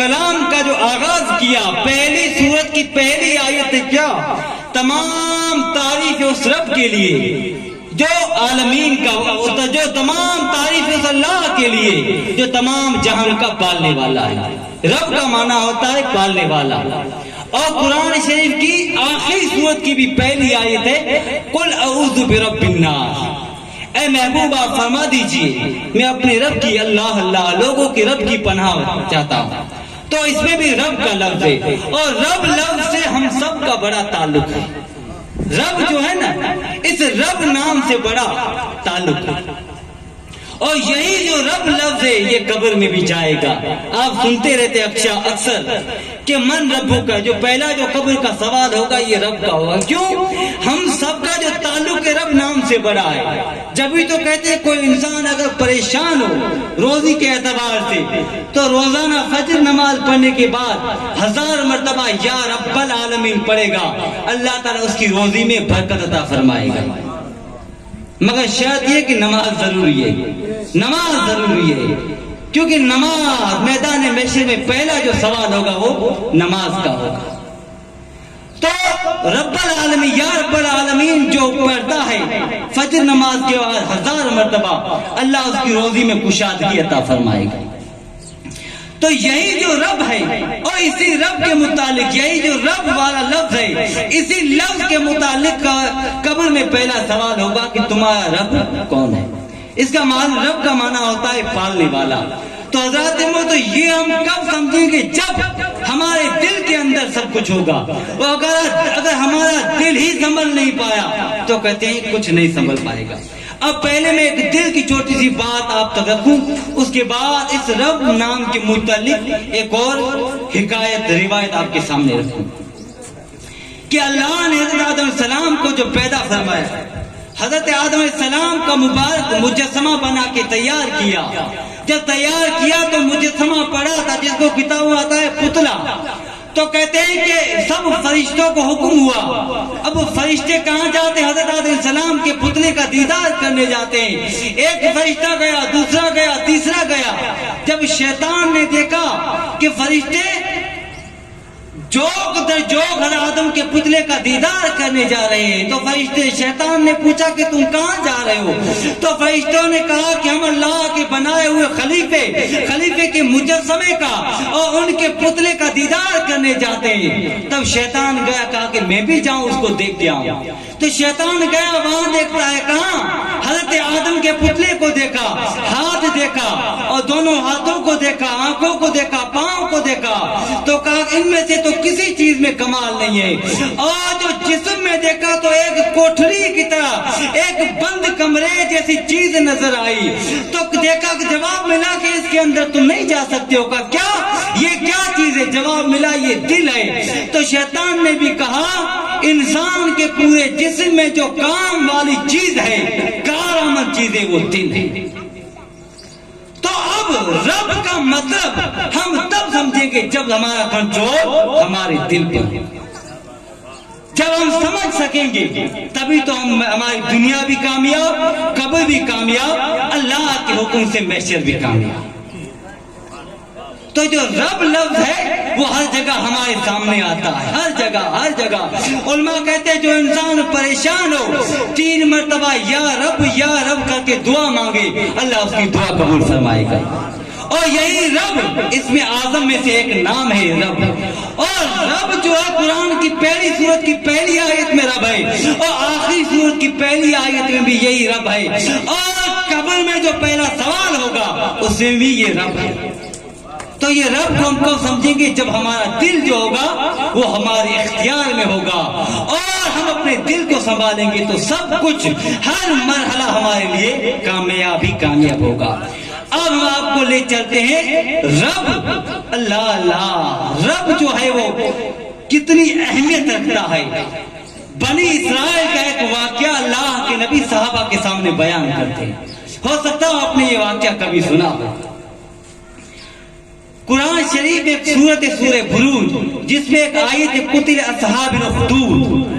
کلام کا جو آغاز کیا، پہلی سورت کی پہلی آیت کیا؟ تمام تعریف اس رب کے لیے جو عالمین کا ہوتا، جو تمام تعریف اس اللہ کے لیے جو تمام جہان کا پالنے والا ہے۔ رب کا معنی ہوتا ہے پالنے والا۔ اور قرآن شریف کی آخری سورت کی بھی پہلی آیت ہے قل اعوذ برب الناس۔ اے محبوبہ فرما دیجئے میں اپنے رب کی، اللہ لوگوں کے رب کی پناہ چاہتا ہوں۔ تو اس میں بھی رب کا لفظ ہے، اور رب لفظ سے ہم سب کا بڑا تعلق ہے۔ رب جو ہے نا، اس رب نام سے بڑا تعلق ہے، اور یہی جو رب لفظ ہے یہ قبر میں بھی جائے گا۔ آپ سنتے رہتے اکثر کہ من ربو کا، جو پہلا جو قبر کا سوال ہوگا یہ رب کا ہوگا۔ کیوں؟ ہم سب کا جو تعلق ہے رب نام سے بڑا ہے۔ جبھی تو کہتے ہیں کوئی انسان اگر پریشان ہو روزی کے اعتبار سے تو روزانہ فجر نماز پڑھنے کے بعد 1000 مرتبہ یا رب العالمین پڑھے گا، اللہ تعالیٰ اس کی روزی میں برکت عطا فرمائے گا۔ مگر شرط یہ کہ نماز ضروری ہے، نماز ضروری ہے، کیونکہ نماز میدان محشر میں پہلا جو سوال ہوگا وہ نماز کا ہوگا۔ تو رب العالمین، یا رب العالمین جو پڑھتا ہے فجر نماز کے بعد 1000 مرتبہ، اللہ اس کی روزی میں کشادگی عطا فرمائے گا۔ تو یہی جو رب ہے، اور اسی رب کے متعلق یہی جو رب والا لفظ ہے، اسی لفظ کے متعلق قبر میں پہلا سوال ہوگا کہ تمہارا رب کون ہے۔ اس کا معنی، رب کا معنی ہوتا ہے پالنے والا۔ تو حضرات تو یہ ہم کب سمجھیں گے؟ جب ہمارے دل کے اندر سب کچھ ہوگا۔ اور اگر ہمارا دل ہی سنبھل نہیں پایا تو کہتے ہیں کچھ نہیں سنبھل پائے گا۔ اب پہلے میں ایک دل کی چھوٹی سی بات آپ تک رکھوں، اس کے بعد اس رب نام کے متعلق ایک اور حکایت، روایت آپ کے سامنے رکھوں کہ اللہ نے حضرت آدم علیہ السلام کو جو پیدا فرمایا، حضرت آدم علیہ السلام کا مبارک مجسمہ بنا کے تیار کیا۔ جب تیار کیا تو مجسمہ پڑا تھا جس کو کتابوں آتا ہے پتلا۔ تو کہتے ہیں کہ سب فرشتوں کو حکم ہوا، اب فرشتے کہاں جاتے ہیں؟ حضرت آدم علیہ السلام کے پتلے کا دیدار کرنے جاتے ہیں۔ ایک فرشتہ گیا، دوسرا گیا، تیسرا گیا۔ جب شیطان نے دیکھا کہ فرشتے جوک در جوک حضرت آدم کے پتلے کا دیدار کرنے جا رہے ہیں، تو فرشتے، شیطان نے پوچھا کہ تم کہاں جا رہے ہو؟ تو فرشتوں نے کہا کہ ہم اللہ کے بنائے ہوئے خلیفے کے مجسمے کا اور ان کے پتلے کا دیدار کرنے جاتے ہیں۔ تب شیطان گیا، کہا کہ میں بھی جاؤں اس کو دیکھ کے آؤں۔ تو شیطان گیا، وہاں دیکھتا ہے کہاں؟ حضرت آدم کے پتلے کو دیکھا، ہاتھ دیکھا، اور دونوں ہاتھوں کو دیکھا، آنکھوں کو دیکھا، پاؤں کو دیکھا، تو کہا ان میں سے تو کسی چیز میں کمال نہیں ہے۔ اور جو جسم میں دیکھا تو ایک کوٹھری کی طرح، ایک بند کمرے جیسی چیز نظر آئی۔ تو دیکھا کہ جواب ملا کہ اس کے اندر تم نہیں جا سکتے ہو۔ کہا کیا؟ یہ کیا چیز ہے؟ جواب ملا یہ دل ہے۔ تو شیطان نے بھی کہا انسان کے پورے جسم میں جو کام والی چیز ہے، کارآمد چیز ہے، وہ دل ہے۔ تو اب رب کا مطلب ہم تب سمجھیں گے جب ہمارا کنٹرول ہمارے دل پر، جب ہم سمجھ سکیں گے تبھی تو ہماری دنیا بھی کامیاب، قبر بھی کامیاب، اللہ کے حکم سے محشر بھی کامیاب۔ تو جو رب لفظ ہے وہ ہر جگہ ہمارے سامنے آتا ہے، ہر جگہ۔ علماء کہتے ہیں جو انسان پریشان ہو 3 مرتبہ یا رب کر کے دعا مانگے، اللہ اس کی دعا قبول فرمائے گا۔ اور یہی رب اس میں اعظم میں سے ایک نام ہے رب۔ اور رب جو ہے قرآن کی پہلی سورت کی پہلی آیت میں رب ہے، اور آخری سورت کی پہلی آیت میں بھی یہی رب ہے، اور قبر میں جو پہلا سوال ہوگا اس میں بھی یہ رب ہے۔ تو یہ رب کو ہم کب سمجھیں گے؟ جب ہمارا دل جو ہوگا وہ ہمارے اختیار میں ہوگا، اور ہم اپنے دل کو سنبھالیں گے تو سب کچھ، ہر مرحلہ ہمارے لیے کامیاب ہوگا۔ اب ہم آپ کو لے چلتے ہیں رب، اللہ رب جو ہے وہ کتنی اہمیت رکھتا ہے۔ بنی اسرائیل کا ایک واقعہ اللہ کے نبی صحابہ کے سامنے بیان کرتے ہیں۔ ہو سکتا ہے آپ نے یہ واقعہ کبھی سنا ہو۔ قرآن شریف ایک سورہ بروج جس میں ایک آیت قتل اصحاب الاخدود،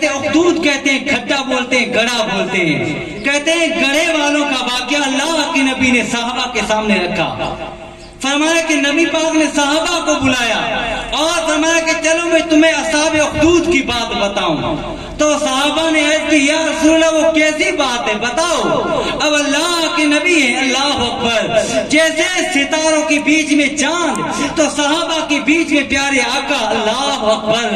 اخدود کہتے ہیں کھڈا بولتے ہیں، گڑھا بولتے ہیں، کہتے ہیں گڑھے والوں کا واقعہ اللہ کے نبی نے صحابہ کے سامنے رکھا۔ فرمایا کہ نبی پاک نے صحابہ کو بلایا اور فرمایا کہ چلو میں تمہیں اصحاب اخدود کی بات بتاؤں. تو صحابہ نے عرض کی یا رسول اللہ وہ کیسی بات ہے بتاؤ. اب اللہ کے نبی ہیں. اللہ اکبر. جیسے ستاروں کے بیچ میں چاند تو صحابہ کے بیچ میں پیارے آقا. اللہ اکبر.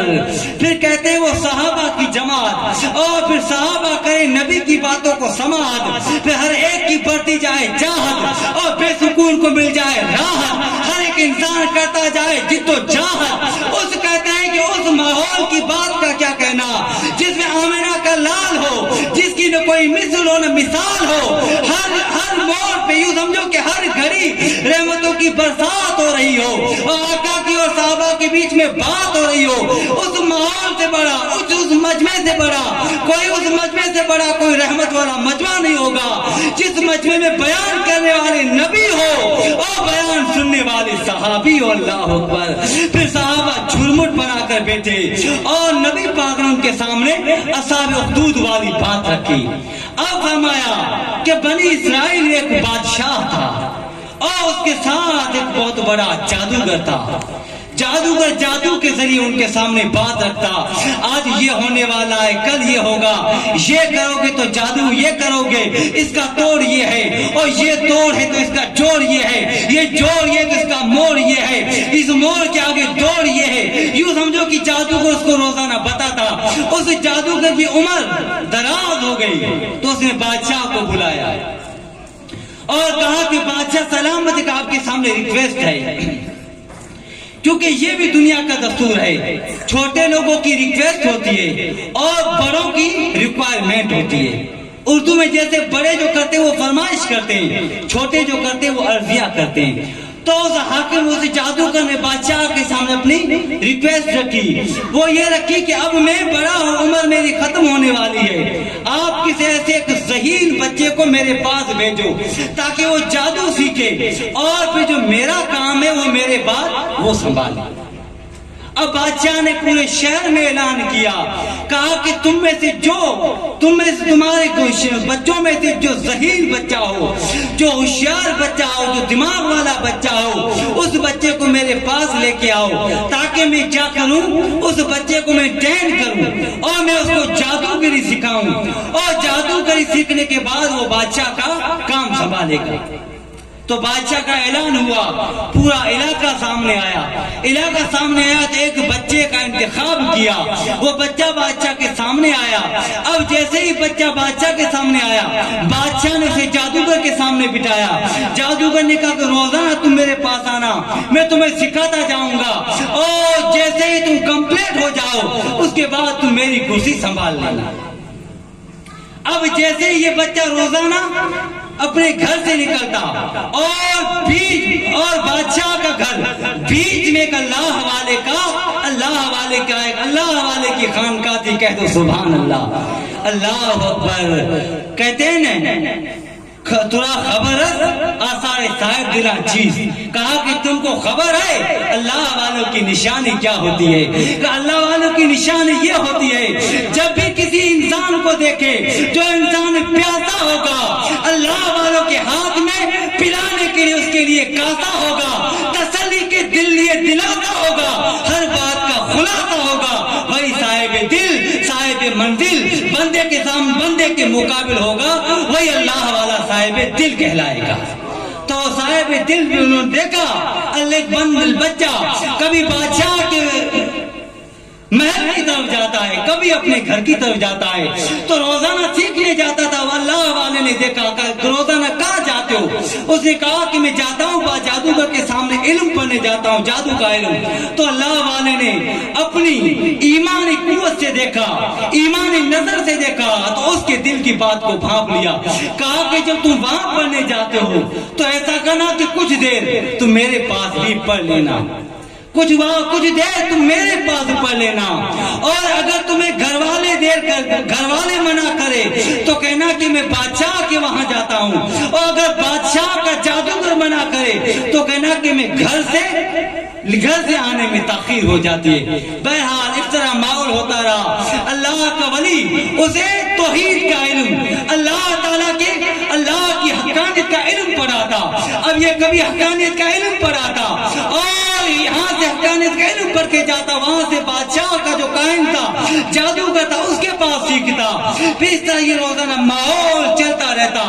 پھر کہتے ہیں وہ صحابہ کی جماعت اور پھر صحابہ کرے نبی کی باتوں کو سماعت. پھر ہر ایک کی بڑھتی جائے چاہت اور بے سکون کو مل جائے راحت. ہر ایک انسان کرتا جائے جد و جہد. اس کہتے ہیں کہ اس ماحول کی بات کا کیا کہنا جس میں آمنہ کا لال ہو, جس کی نہ کوئی مثل ہو نہ مثال ہو. ہر موڑ پہ یوں سمجھو کہ ہر گھڑی رحمتوں کی برسات ہو رہی ہو اور آقا کی اور صحابہ کے بیچ میں بات ہو رہی ہو. اس ماحول سے بڑا, اس مجمع سے بڑا کوئی, اس مجمع سے بڑا کوئی رحمت والا مجمع نہیں ہوگا جس مجمع میں بیان کرنے والے نبی ہو اور بیان سننے والے صحابی ہو. اللہ اکبر. پھر صحابہ جھرمٹ بنا کر بیٹھے اور نبی پاک نے ان کے سامنے اصحاب اخدود والی بات رکھی. اب فرمایا کہ بنی اسرائیل ایک بادشاہ تھا اور اس کے ساتھ ایک بہت بڑا جادوگر تھا. جادوگر جادو کے ذریعے ان کے سامنے بات رکھتا. آج یہ ہونے والا ہے, کل یہ ہوگا, یہ کرو گے تو جادو یہ کرو گے, اس کا توڑ یہ ہے اور یہ توڑ ہے تو اس کا جوڑ یہ ہے, یہ جوڑ یہ تو اس کا موڑ یہ ہے, اس موڑ کے آگے دوڑ یہ ہے. یوں سمجھو کہ جادوگر اس کو روزانہ بتاتا. اس جادوگر کی عمر دراز ہو گئی تو اس نے بادشاہ کو بلایا اور کہا کہ بادشاہ سلامت کا آپ کے سامنے ریکویسٹ ہے, کیونکہ یہ بھی دنیا کا دستور ہے. چھوٹے لوگوں کی ریکویسٹ ہوتی ہے اور بڑوں کی ریکوائرمنٹ ہوتی ہے. اردو میں جیسے بڑے جو کرتے ہیں وہ فرمائش کرتے ہیں, چھوٹے جو کرتے ہیں وہ عرضیہ کرتے ہیں. تو اس حاکم, اس جادوگر نے بادشاہ کے سامنے اپنی ریکویسٹ رکھی. وہ یہ رکھی کہ اب میں بڑا ہوں, عمر میری ختم ہونے والی ہے, آپ کسی ایسے ایک ذہین بچے کو میرے پاس بھیجو تاکہ وہ جادو سیکھے اور پھر جو میرا کام ہے وہ میرے بعد وہ سنبھالے. اب بادشاہ نے پورے شہر میں اعلان کیا, کہا کہ تم میں سے تمہارے بچوں میں سے جو ذہین بچہ ہو, جو ہوشیار بچہ ہو, جو دماغ والا بچہ ہو, اس بچے کو میرے پاس لے کے آؤ تاکہ میں کیا کروں, اس بچے کو میں ٹرین کروں اور میں اس کو جادوگری سکھاؤں اور جادوگری سیکھنے کے بعد وہ بادشاہ کا کام سنبھالے گا. تو بادشاہ کا اعلان ہوا, پورا علاقہ سامنے آیا. علاقہ سامنے آیا تو ایک بچے کا انتخاب کیا. وہ بچہ بادشاہ کے سامنے آیا. اب جیسے ہی بچہ بادشاہ کے سامنے آیا, بادشاہ نے اسے جادوگر کے سامنے بٹھایا. جادوگر نے کہا کہ روزانہ تم میرے پاس آنا, میں تمہیں سکھاتا جاؤں گا اور جیسے ہی تم کمپلیٹ ہو جاؤ اس کے بعد تم میری کرسی سنبھال لینا. اب جیسے ہی یہ بچہ روزانہ اپنے گھر سے نکلتا اور بادشاہ کا گھر بیچ میں ایک اللہ والے کی خانقاہ تھی. کہہ دو سبحان اللہ. اللہ اکبر. کہتے ہیں نا ترا خبر آثار صاحب دلا چیز, کہا کہ تم کو خبر ہے اللہ والوں کی نشانی کیا ہوتی ہے. کہ اللہ والوں کی نشانی یہ ہوتی ہے جب بھی کسی انسان کو دیکھے جو انسان پیاسا ہوگا, اللہ والوں کے ہاتھ میں پلانے کے لیے اس کے لیے کاسا ہوگا, تسلی کے دل لیے دلاتا ہوگا, ہر بات کا خلاصہ ہوگا, وہی صاحب دل صاحب منزل بندے کے سامنے بندے کے مقابل ہوگا, وہی اللہ والا صاحب دل کہلائے گا. تو صاحب دل بھی انہوں نے دیکھا, اللہ بچہ کبھی بادشاہ کے محل کی طرف جاتا ہے, کبھی اپنے گھر کی طرف جاتا ہے, تو روزانہ سیکھنے جاتا تھا. اللہ والے نے دیکھا کہ روزانہ کہاں جاتے ہو, اس نے کہا کہ میں جاتا ہوں جادوگر کے سامنے علم پڑھنے جاتا ہوں, جادو کا علم. تو اللہ والے نے اپنی ایمانی قوت سے دیکھا, ایمانی نظر سے دیکھا, تو اس کے دل کی بات کو بھانپ لیا. کہا کہ جب تم وہاں پڑھنے جاتے ہو تو ایسا کرنا کہ کچھ دیر تم میرے پاس بھی پڑھ لینا, کچھ دیر تم میرے پاس پڑھ لینا, اور اگر تمہیں گھر والے منع کرے تو کہنا کہ میں بادشاہ کے وہاں جاتا ہوں, اور اگر بادشاہ کا جادوگر منع کرے تو کہنا کہ میں گھر سے آنے میں تاخیر ہو جاتی ہے. بہرحال اس طرح ماحول ہوتا رہا. اللہ کا ولی اسے توحید کا علم, اللہ تعالیٰ کے اللہ کی حقانیت کا علم پڑھا تھا، اب یہ کبھی حقانیت کا علم پڑھا تھا، اور یہاں سے حقانیت کا علم پڑھ کے جاتا، وہاں سے بادشاہ کا جو قائم تھا، جادوگر تھا، اس کے پاس سیکھتا، پھر اس طرح یہ روزانہ ماحول چلتا رہتا۔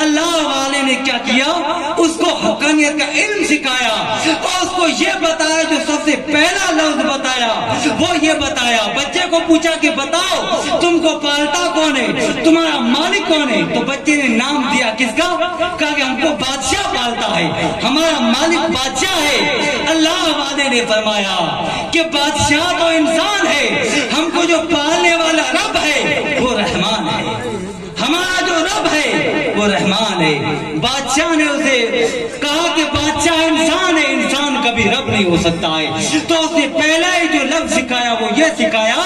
اللہ والے نے کیا کیا، اس کو حقانیت کا علم سکھایا، اور اس کو یہ بتایا، جو سب سے پہلا لفظ بتایا وہ یہ بتایا، بچے کو پوچھا کہ بتاؤ تم کو پالتا کون ہے، تمہارا مالک کون ہے؟ تو بچے نے نام دیا کس کا؟ کہا کہ ہم کو بادشاہ پالتا ہے، ہمارا مالک بادشاہ ہے۔ اللہ والے نے فرمایا کہ بادشاہ تو انسان ہے، ہم کو جو پالنے والا رب ہے وہ رحمان ہے، ہمارا جو رب ہے وہ رحمان ہے۔ بادشاہ نے اسے کہا کہ بادشاہ انسان ہے، انسان کبھی رب نہیں ہو سکتا ہے، تو اس نے پہلا ہی جو لفظ سکھایا وہ یہ سکھایا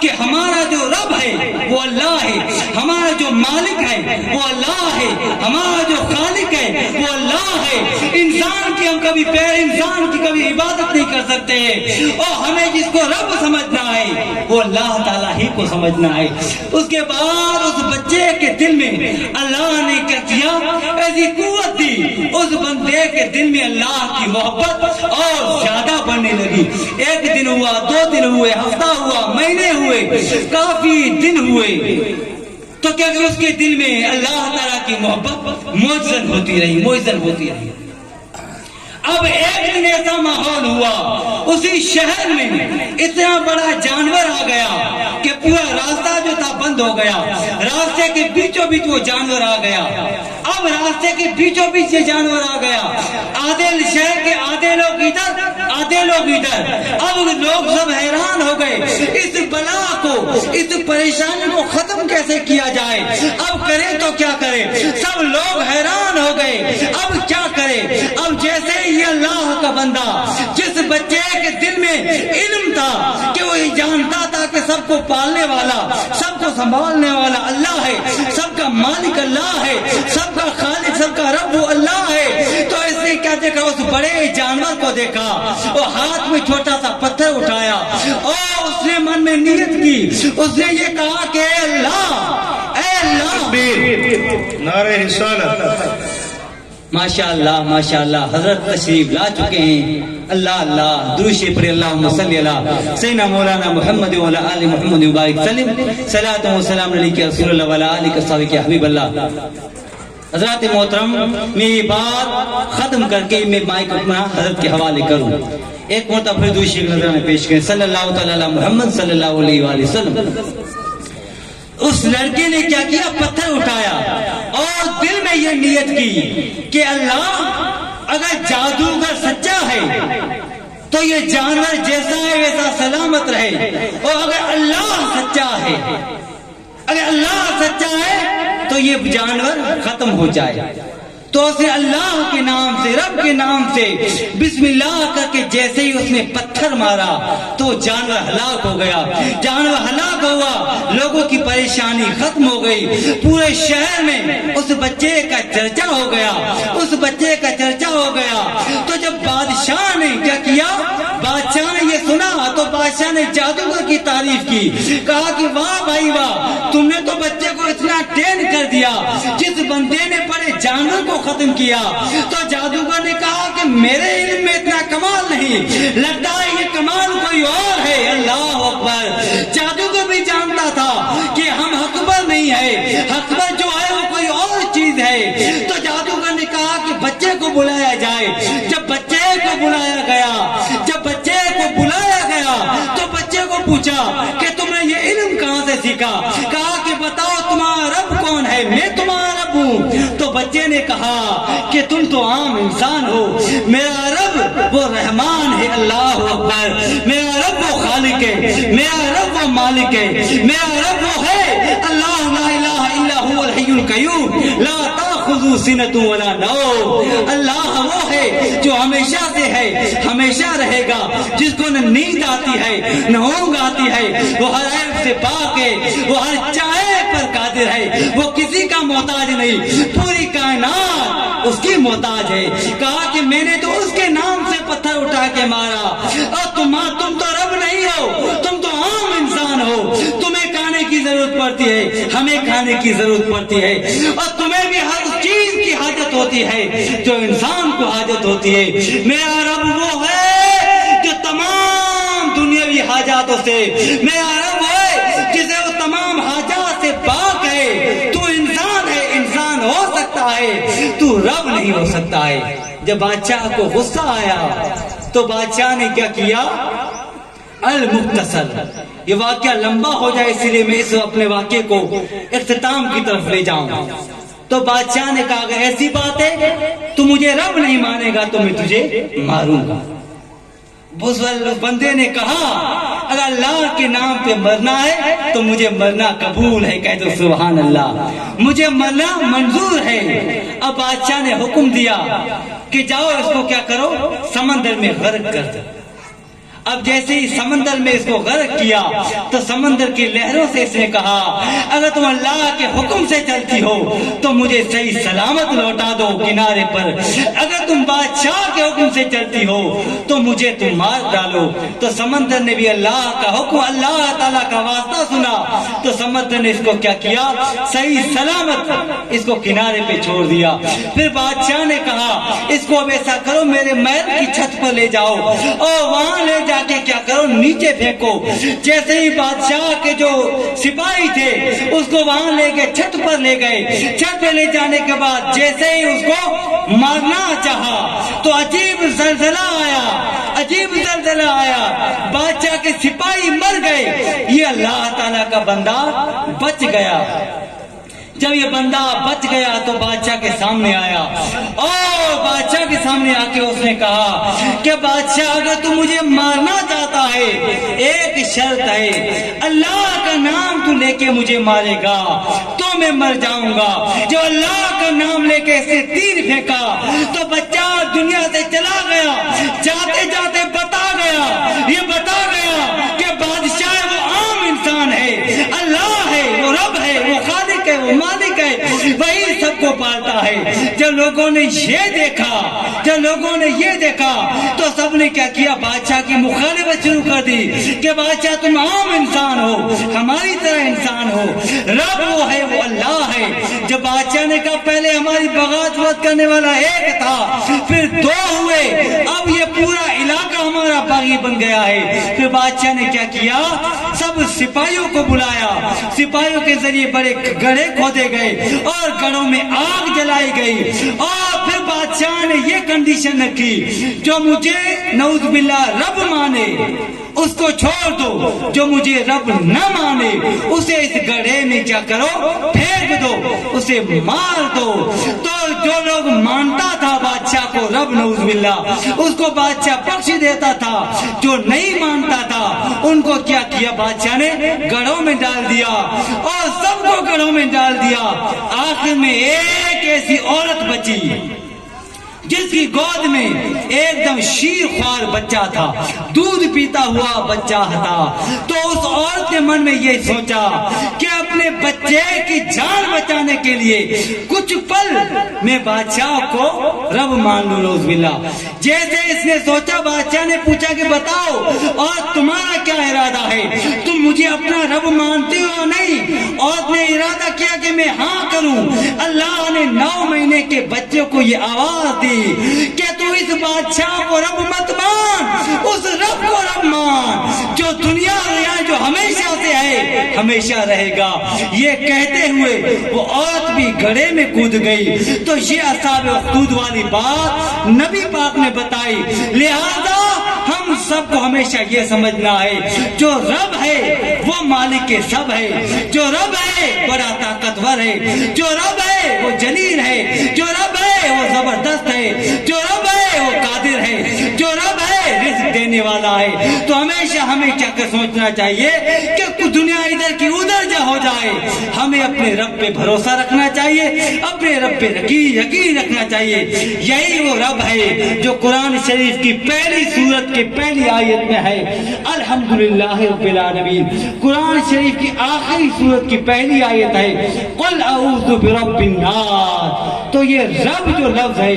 کہ ہمارا جو رب ہے وہ اللہ ہے، ہمارا جو مالک ہے وہ اللہ ہے، ہمارا جو خالق ہے وہ اللہ ہے۔ انسان کی ہم کبھی انسان کی کبھی عبادت نہیں کر سکتے، اور ہمیں جس کو رب سمجھنا ہے وہ اللہ تعالیٰ ہی کو سمجھنا ہے۔ اس کے بعد اس بچے کے دل میں اللہ نے کیا کیا، ایسی قوت دی، اس بندے کے دل میں اللہ کی محبت اور زیادہ بڑھنے لگی۔ ایک دن ہوا، 2 دن ہوئے، ہفتہ ہوا، مہینے ہوئے، کافی دن ہوئے، تو کیا کہ اس کے دل میں اللہ تعالیٰ کی محبت موجزن ہوتی رہی۔ اب ایک دن ایسا ماحول ہوا، اسی شہر میں اتنا بڑا جانور آ گیا کہ پورا راستہ جو تھا بند ہو گیا، راستے کے بیچوں بیچ وہ جانور آ گیا۔ اب راستے کے بیچوں بیچ یہ جانور آ گیا، آدھے شہر کے آدھے لوگ ادھر، آدھے لوگ ادھر۔ اب لوگ سب حیران ہو گئے، اس بلا کو، اس پریشانی کو ختم کیسے کیا جائے، اب کریں تو کیا کریں؟ سب لوگ حیران ہو گئے، اب کیا کریں؟ اب جیسے یہ اللہ کا بندہ، جس بچے کے دل میں علم تھا کہ وہ جانتا تھا کہ سب کو پالنے والا، سب کو سنبھالنے والا اللہ ہے، سب کا مالک اللہ ہے، سب کا خالق، سب کا رب وہ اللہ ہے، تو اس نے کیا دیکھا، اس بڑے جانور کو دیکھا، وہ ہاتھ میں چھوٹا سا پتھر اٹھایا، اور اس نے من میں نیت کی، اس نے یہ کہا کہ اے اللہ، اے اللہ، نعرہ رسالت۔ ماشاء اللہ حضرت تشریف لا چکے ہیں۔ اللہ اللہ درود شریف پڑھیں، اللہم صلی علی سیدنا مولانا محمد و علی آل محمد وبارک وسلم، صلاۃ و سلام علیک یا رسول اللہ و علی آلک الصحابہ یا حبیب اللہ۔ حضرات محترم، میں یہ بات ختم کر کے میں مائک اپنا حضرت کے حوالے کروں، ایک مرتبہ پھر درود شریف نظرانے پیش کریں، صلی اللہ تعالی علی محمد صلی اللہ علیہ وآلہ وسلم۔ اس لڑکے نے کیا کیا، پتھر اٹھایا اور دل میں یہ نیت کی کہ اللہ اگر جادوگر سچا ہے تو یہ جانور جیسا ہے ویسا سلامت رہے، اور اگر اللہ سچا ہے، اگر اللہ سچا ہے تو یہ جانور ختم ہو جائے۔ تو اس نے اللہ کے نام سے، رب کے نام سے بسم اللہ کر کے جیسے ہی اس نے پتھر مارا تو جانور ہلاک ہو گیا، جانور ہلاک ہوا، لوگوں کی پریشانی ختم ہو گئی، پورے شہر میں اس بچے کا چرچا ہو گیا، اس بچے کا چرچا ہو گیا۔ تو جب بادشاہ نے کیا کیا، بادشاہ نے یہ سنا تو بادشاہ نے جادوگر کی تعریف کی، کہا کہ واہ بھائی واہ، تم نے تو بچے کو اتنا ٹرین کر دیا، جس بندے نے بڑے جانور کو ختم کیا۔ تو جادوگر نے کہا کہ میرے علم میں اتنا کمال نہیں، لگتا ہے یہ کمال کوئی اور ہے۔ اللہ اکبر، جادوگر بھی جانتا تھا کہ ہم حقبر نہیں ہے، حقبر جو ہے وہ کوئی اور چیز ہے۔ تو جادوگر نے کہا کہ بچے کو بلایا جائے۔ جب بچے کو بلایا گیا تو بچے کو پوچھا کہ تم نے یہ علم کہاں سے سیکھا، کہا کہ بتاؤ تمہارا رب کون ہے، میں تمہارا رب ہوں۔ تو بچے نے کہا کہ تم تو عام انسان ہو، میرا رب وہ رحمان ہے، اللہ اکبر، میرا رب وہ خالق ہے، میرا رب وہ مالک ہے، میرا رب وہ ہے اللہ لا الہ الا هو الحی القیوم لا تاخذہ سنۃ ولا نوم۔ اللہ وہ ہے جو ہمیشہ سے ہے، ہمیشہ رہے گا، جس کو نہ نیند آتی ہے نہ اونگ آتی ہے، وہ ہر عیب سے پاک ہے، وہ ہر چاہے پر قادر ہے، وہ کسی کا محتاج نہیں، پوری کائنات اس کی محتاج ہے۔ کہا کہ میں نے تو اس کے نام سے پتھر اٹھا کے مارا، اور تم تو رب نہیں ہو، تم تو عام انسان ہو، تمہیں کھانے کی ضرورت پڑتی ہے، ہمیں کھانے کی ضرورت پڑتی ہے، اور تمہیں بھی ہر چیز کی حاجت ہوتی ہوتی ہے جو انسان کو حاجت ہوتی ہے۔ میرا رب وہ ہے جو تمام دنیاوی حاجاتوں سے، میرا رب ہے جسے وہ تمام حاجات سے پاک ہے۔ تو انسان ہے، انسان ہو سکتا ہے، تو رب نہیں ہو سکتا ہے۔ جب بادشاہ کو غصہ آیا تو بادشاہ نے کیا کیا؟ المختصر، یہ واقعہ لمبا ہو جائے اس لیے میں اس اپنے واقعے کو اختتام کی طرف لے جاؤں۔ تو بادشاہ نے کہا کہ ایسی بات ہے تو مجھے رب نہیں مانے گا تو میں تجھے ماروں گا۔ اس بندے نے کہا اگر اللہ کے نام پہ مرنا ہے تو مجھے مرنا قبول ہے، کہہ دو سبحان اللہ، مجھے مرنا منظور ہے۔ اب بادشاہ نے حکم دیا کہ جاؤ اس کو کیا کرو، سمندر میں غرق کر دو۔ اب جیسے ہی سمندر میں اس کو غرق کیا تو سمندر کی لہروں سے اس نے کہا اگر تم اللہ کے حکم سے چلتی ہو تو مجھے صحیح سلامت لوٹا دو کنارے پر، اگر تم بادشاہ کے حکم سے چلتی ہو تو مجھے تم مار ڈالو۔ تو سمندر نے بھی اللہ کا حکم، اللہ تعالیٰ کا واسطہ سنا تو سمندر نے اس کو کیا کیا، صحیح سلامت اس کو کنارے پہ چھوڑ دیا۔ پھر بادشاہ نے کہا اس کو اب ایسا کرو میرے محل کی چھت پر لے جاؤ اور وہاں لے جا کے کیا کرو، نیچے پھینکو۔ جیسے ہی بادشاہ کے جو سپاہی تھے اس کو وہاں لے کے چھت پر لے گئے۔ چھت پہ لے جانے کے بعد جیسے ہی اس کو مارنا چاہا تو عجیب زلزلہ آیا، عجیب زلزلہ آیا، بادشاہ کے سپاہی مر گئے، یہ اللہ تعالیٰ کا بندہ بچ گیا۔ جب یہ بندہ بچ گیا تو بادشاہ کے سامنے آیا اور بادشاہ کے سامنے آ کے اس نے کہا کہ بادشاہ اگر تو مجھے مارنا چاہتا ہے ایک شرط ہے، اللہ کا نام تو لے کے مجھے مارے گا تو میں مر جاؤں گا۔ جو اللہ کا نام لے کے اسے تیر پھینکا تو بچہ دنیا سے چلا گیا، جاتے جاتے بتا گیا، یہ بتا گیا کہ بادشاہ وہ عام انسان ہے، اللہ ہے، وہ رب ہے، وہ خالق ہے، وہ مالک ہے، وہی سب کو پالتا ہے۔ جب لوگوں نے یہ دیکھا، جب لوگوں نے یہ دیکھا تو سب نے کیا کیا، بادشاہ کی مخالفت شروع کر دی کہ بادشاہ تم عام انسان ہو، ہماری طرح انسان ہو، رب وہ ہے، وہ اللہ ہے۔ جب بادشاہ نے کہا پہلے ہماری بغاوت کرنے والا ایک تھا، پھر دو ہوئے، اب یہ پورا علاقہ ہمارا باغی بن گیا ہے۔ پھر بادشاہ نے کیا کیا، سب سپاہیوں کو بلایا، سپاہیوں کے ذریعے بڑے گڑھے کھودے گئے اور گڑھوں میں آگ جلائی گئی، اور پھر بادشاہ نے یہ کنڈیشن رکھی جو مجھے نعوذ باللہ رب مانے اس کو چھوڑ دو، جو مجھے رب نہ مانے اسے اس گڑھے میں کیا کرو، پھینک دو، اسے مار دو۔ تو جو لوگ مانتا تھا بادشاہ کو رب نعوذ باللہ اس کو بادشاہ بخش دیتا تھا، جو نہیں مانتا تھا ان کو کیا کیا، بادشاہ نے گڑھوں میں ڈال دیا اور سب کو گڑھوں میں ڈال دیا۔ آخر میں ایک ایسی عورت بچی جس کی گود میں ایک دم شیر خوار بچہ تھا، دودھ پیتا ہوا بچہ تھا۔ تو اس عورت نے من میں یہ سوچا کہ اپنے بچے کی جان بچانے کے لیے کچھ پل میں بادشاہ کو رب مان لوں، نعوذ باللہ۔ جیسے اس نے سوچا بادشاہ نے پوچھا کہ بتاؤ اور تمہارا کیا ارادہ ہے، تم مجھے اپنا رب مانتے ہو نہیں؟ عورت نے ارادہ کیا کہ میں ہاں کروں۔ اللہ نے 9 مہینے کے بچے کو یہ آواز دی کہ تو اس بادشاہ کو رب مت مان، اس رب کو رب مان جو دنیا ہے، جو ہمیشہ سے ہے، ہمیشہ رہے گا۔ یہ کہتے ہوئے وہ عورت بھی گڑھے میں کود گئی۔ تو یہ اصحاب اخدود والی بات نبی پاک نے بتائی۔ لہذا ہم سب کو ہمیشہ یہ سمجھنا ہے جو رب ہے وہ مالک کے سب ہے، جو رب ہے بڑا طاقتور ہے، جو رب ہے وہ جلیل ہے، جو رب ہے وہ زبردست ہے، جو رب ہے وہ قادر ہے، جو رب ہے رزق دینے والا ہے۔ تو ہمیشہ ہمیں کیا کر سوچنا چاہیے کہ دنیا ادھر کی ادھر جا ہو جائے، ہمیں اپنے رب پہ بھروسہ رکھنا چاہیے، اپنے رب پہ یقین رکھنا چاہیے۔ یہی وہ رب ہے جو قرآن شریف کی پہلی سورت کی پہلی آیت میں ہے، الحمدللہ رب العالمین۔ قرآن شریف کی آخری سورت کی پہلی آیت ہے قل اعوذ برب الناس۔ تو یہ رب جو لفظ ہے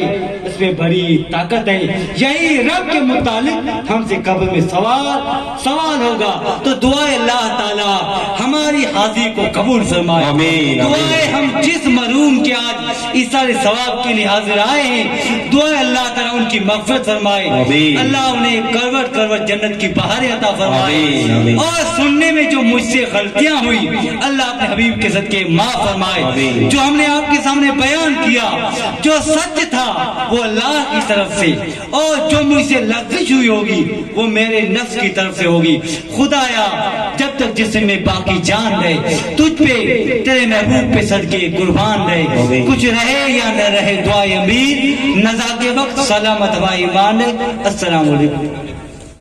اس میں بڑی طاقت ہے. یہی رب کے متعلق ہم سے قبر میں سوال ہوگا. تو دعائے اللہ تعالیٰ ہماری حاضری کو قبول فرمائے. آمین. دعائے ہم جس مرحوم کے آج اس سارے ثواب کے لیے حاضر آئے ہیں, دعائے اللہ تعالیٰ ان کی مغفرت فرمائے. آمین. اللہ انہیں کروٹ کروٹ جنت کی بہاریں عطا فرمائے. آمین. آمین. اور سننے میں جو مجھ سے غلطیاں ہوئی اللہ اپنے حبیب کے صدقے معاف فرمائے. آمین. جو ہم نے آپ کے سامنے بیان کیا جو سچ تھا وہ اللہ کی طرف سے, اور جو مجھ سے لغزش ہوئی ہوگی وہ میرے نفس کی طرف سے ہوگی. خدایا جب تک جسم میں باقی جان رہے تجھ پہ تیرے محبوب پہ صدقے قربان رہے. کچھ رہے یا نہ رہے دعائے امین. نزا کے وقت سلامت و ایمان. السلام علیکم.